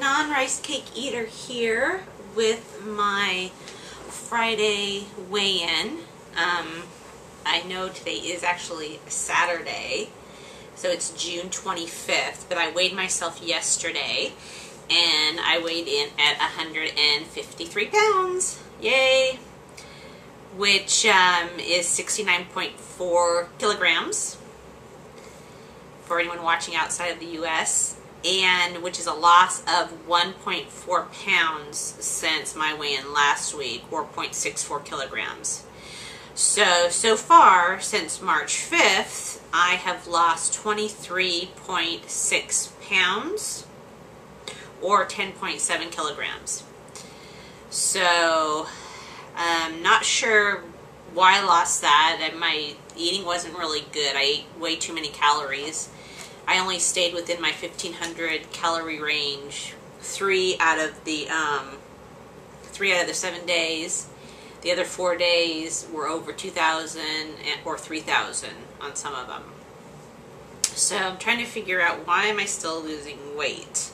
non-rice cake eater here with my Friday weigh-in. I know today is actually Saturday, so it's June 25th, but I weighed myself yesterday, and I weighed in at 153 pounds. Yay! Which is 69.4 kilograms for anyone watching outside of the U.S., and which is a loss of 1.4 pounds since my weigh-in last week, or 0.64 kilograms. So far, since March 5th, I have lost 23.6 pounds, or 10.7 kilograms. So, I'm not sure why I lost that, and my eating wasn't really good. I ate way too many calories. I only stayed within my 1,500 calorie range 3 out of the 7 days. The other 4 days were over 2,000 or 3,000 on some of them. So I'm trying to figure out, why am I still losing weight?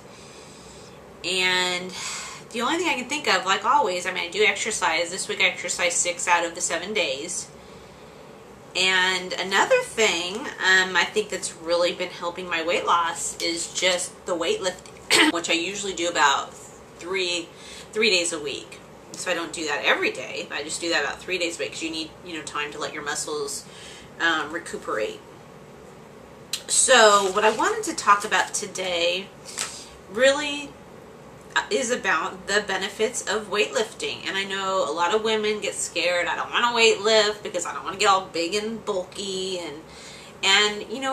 And the only thing I can think of, like always, I mean, I do exercise. This week I exercised 6 out of the 7 days. And another thing I think that's really been helping my weight loss is just the weightlifting, which I usually do about three days a week. So I don't do that every day, but I just do that about 3 days a week, because you need, time to let your muscles recuperate. So what I wanted to talk about today really is about the benefits of weightlifting. And I know a lot of women get scared. I don't want to weightlift because I don't want to get all big and bulky, and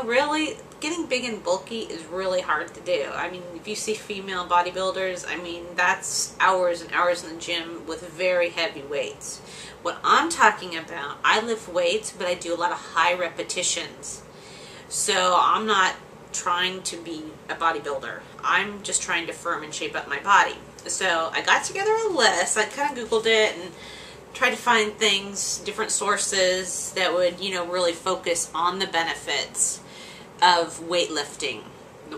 really getting big and bulky is really hard to do. I mean, if you see female bodybuilders, I mean, that's hours and hours in the gym with very heavy weights. What I'm talking about, I lift weights, but I do a lot of high repetitions. So I'm not trying to be a bodybuilder. I'm just trying to firm and shape up my body. So I got together a list. I kind of Googled it and tried to find things, different sources that would, really focus on the benefits of weightlifting,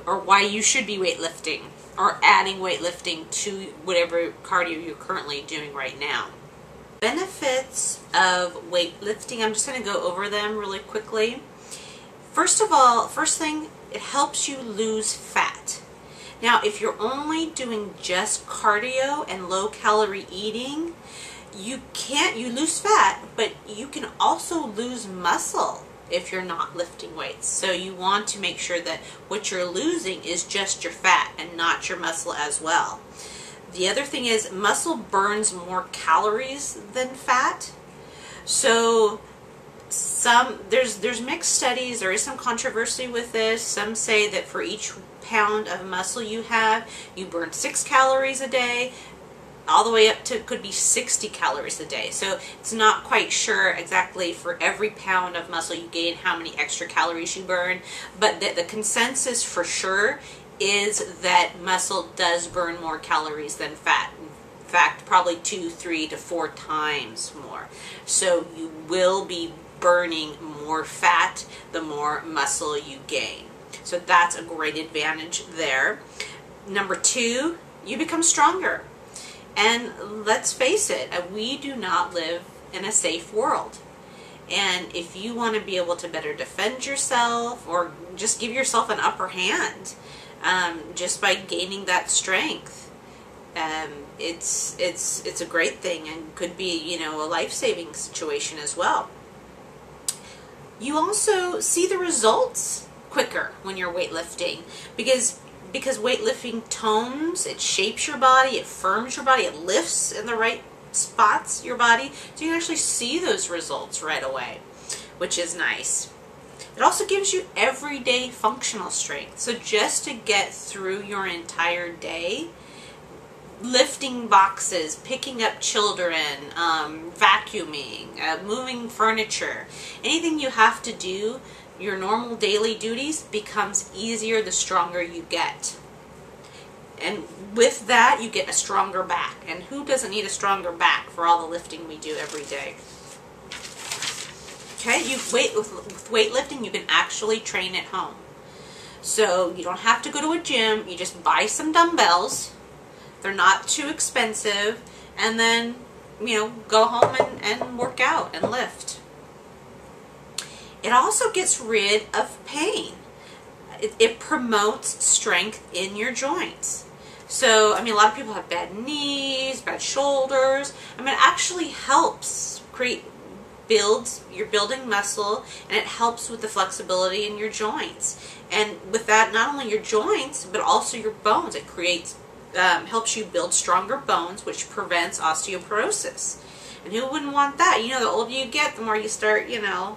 or why you should be weightlifting, or adding weightlifting to whatever cardio you're currently doing right now. Benefits of weightlifting, I'm just going to go over them really quickly. First of all, first thing, it helps you lose fat. Now, if you're only doing just cardio and low-calorie eating, you lose fat, but you can also lose muscle if you're not lifting weights. So you want to make sure that what you're losing is just your fat and not your muscle as well. The other thing is, muscle burns more calories than fat. So there's mixed studies. There is some controversy with this. Some say that for each pound of muscle you have, you burn 6 calories a day, all the way up to, could be 60 calories a day. So it's not quite sure exactly for every pound of muscle you gain how many extra calories you burn, but the consensus for sure is that muscle does burn more calories than fat. In fact, probably 2, 3 to 4 times more. So you will be burning more fat the more muscle you gain. So that's a great advantage there. Number 2, you become stronger. And let's face it, we do not live in a safe world. And if you want to be able to better defend yourself, or just give yourself an upper hand, just by gaining that strength, it's a great thing, and could be, a life-saving situation as well. You also see the results quicker when you're weightlifting, because weightlifting tones, it shapes your body, it firms your body, it lifts in the right spots your body, so you can actually see those results right away, which is nice. It also gives you everyday functional strength. So just to get through your entire day, lifting boxes, picking up children, vacuuming, moving furniture, anything you have to do, your normal daily duties, becomes easier the stronger you get. And with that, you get a stronger back. And who doesn't need a stronger back for all the lifting we do every day? Okay, with weightlifting, you can actually train at home. So you don't have to go to a gym. You just buy some dumbbells, They're not too expensive. And then, you know, go home and work out and lift. It also gets rid of pain. It promotes strength in your joints. So, I mean, a lot of people have bad knees, bad shoulders. I mean, it actually helps you're building muscle, and it helps with the flexibility in your joints. And with that, not only your joints, but also your bones. It helps you build stronger bones, which prevents osteoporosis. And who wouldn't want that? You know, the older you get, the more you start, you know,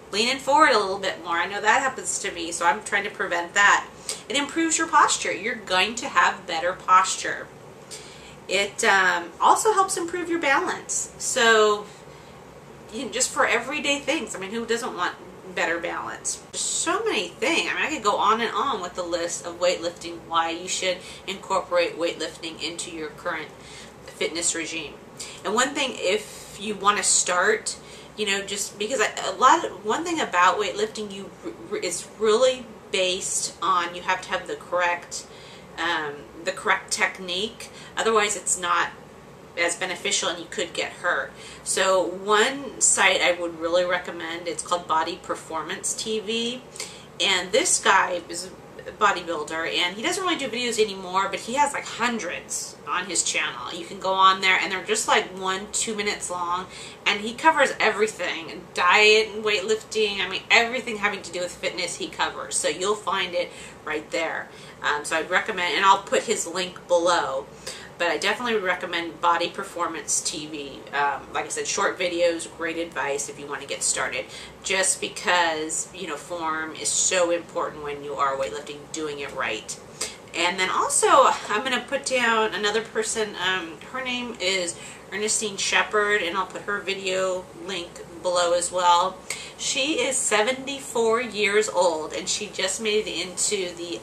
leaning forward a little bit more. I know that happens to me, so I'm trying to prevent that. It improves your posture. You're going to have better posture. It also helps improve your balance. So, you know, just for everyday things. I mean, who doesn't want better balance? There's so many things. I mean, I could go on and on with the list of weightlifting, why you should incorporate weightlifting into your current fitness regime. And one thing, if you want to start, you know, just because one thing about weightlifting, it's really based on, you have to have the correct technique. Otherwise, it's not as beneficial, and you could get hurt. So one site I would really recommend, it's called Body Performance TV, and this guy is a bodybuilder, and he doesn't really do videos anymore, but he has like hundreds on his channel. You can go on there, and they're just like 1-2 minutes long, and he covers everything, diet and weightlifting. I mean, everything having to do with fitness he covers, so you'll find it right there. So I'd recommend, and I'll put his link below. But I definitely would recommend Body Performance TV. Like I said, short videos, great advice if you want to get started. Just because, you know, form is so important when you are weightlifting, doing it right. And then also, I'm going to put down another person. Her name is Ernestine Shepherd, and I'll put her video link below as well. She is 74 years old, and she just made it into the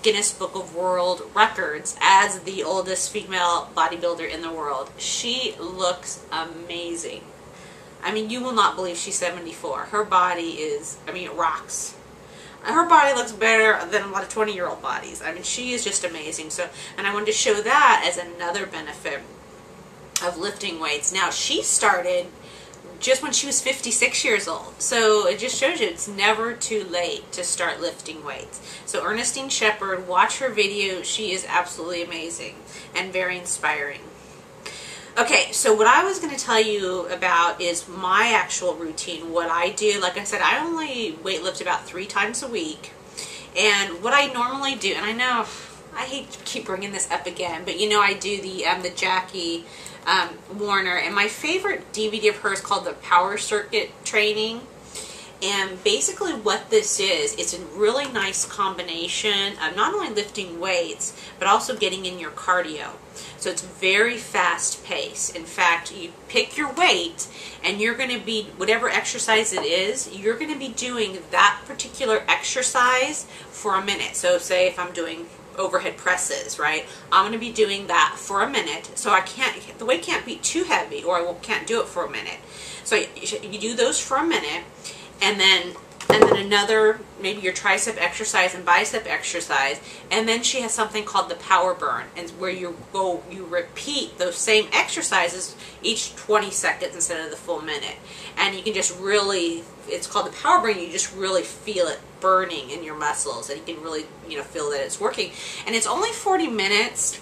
Guinness Book of World Records as the oldest female bodybuilder in the world. She looks amazing. I mean, you will not believe she's 74. Her body is, I mean, it rocks. Her body looks better than a lot of 20-year-old bodies. I mean, she is just amazing. So, and I wanted to show that as another benefit of lifting weights. Now, she started just when she was 56 years old. So it just shows you it's never too late to start lifting weights. So Ernestine Shepherd, watch her video. She is absolutely amazing and very inspiring. Okay, so what I was going to tell you about is my actual routine, what I do. Like I said, I only weightlift about 3 times a week. And what I normally do, and I know I hate to keep bringing this up again, but you know I do the Jackie Warner, and my favorite DVD of hers called the Power Circuit Training. And basically what this is, it's a really nice combination of not only lifting weights, but also getting in your cardio. So it's very fast paced. In fact, you pick your weight, and you're going to be, whatever exercise it is, you're going to be doing that particular exercise for a minute. So say if I'm doing overhead presses, right? I'm going to be doing that for a minute. So the weight can't be too heavy, or I can't do it for a minute. So you do those for a minute, and then another, maybe your tricep exercise and bicep exercise, and then she has something called the power burn, and where you repeat those same exercises each 20 seconds instead of the full minute. And you can just really, it's called the power burn, you just really feel it burning in your muscles, and you can really, you know, feel that it's working. And it's only 40 minutes,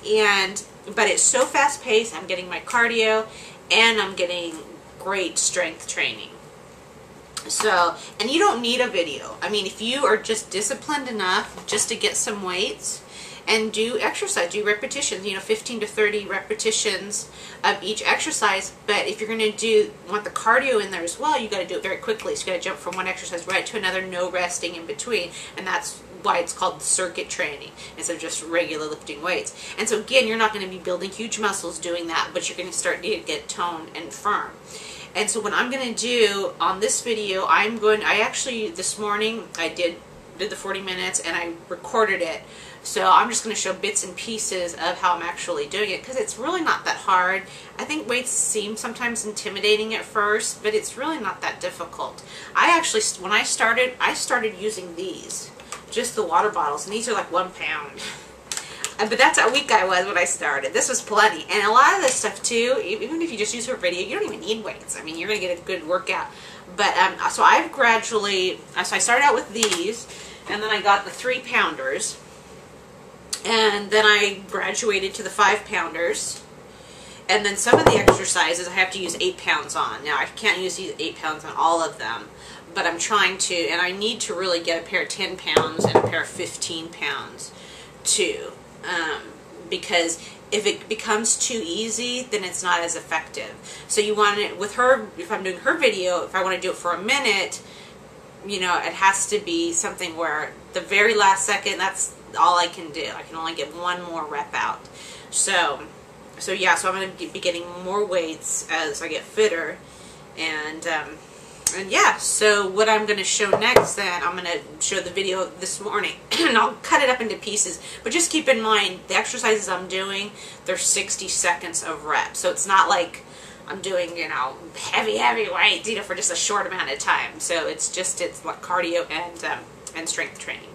but it's so fast paced. I'm getting my cardio, and I'm getting great strength training. So, and you don't need a video. I mean, if you are just disciplined enough just to get some weights and do exercise, do repetitions, you know, 15 to 30 repetitions of each exercise. But if you're going to want the cardio in there as well, you got to do it very quickly. So you got to jump from one exercise right to another, no resting in between. And that's why it's called circuit training instead of just regular lifting weights. And so again, you're not going to be building huge muscles doing that, but you're going to start to get toned and firm. And so what I'm going to do on this video, I actually, this morning, I did the 40 minutes, and I recorded it. So I'm just going to show bits and pieces of how I'm actually doing it, because it's really not that hard. I think weights seem sometimes intimidating at first, but it's really not that difficult. I actually, when I started using these, just the water bottles, and these are like 1 pound. But that's how weak I was when I started. This was plenty. And a lot of this stuff too, even if you just use her video, you don't even need weights. I mean, you're going to get a good workout. But so I've gradually, so I started out with these, and then I got the 3-pounders. And then I graduated to the 5-pounders. And then some of the exercises I have to use 8 pounds on. Now, I can't use these 8 pounds on all of them, but I'm trying to, and I need to really get a pair of 10 pounds and a pair of 15 pounds too. Because if it becomes too easy, then it's not as effective. So you want it with her, if I'm doing her video, if I want to do it for a minute, you know, it has to be something where the very last second, that's all I can do. I can only get one more rep out. So yeah, so I'm going to be getting more weights as I get fitter. And yeah, so what I'm going to show next then, I'm going to show the video this morning. And I'll cut it up into pieces. But just keep in mind, the exercises I'm doing, they're 60 seconds of reps. So it's not like I'm doing, you know, heavy weights, you know, for just a short amount of time. So it's like cardio and strength training.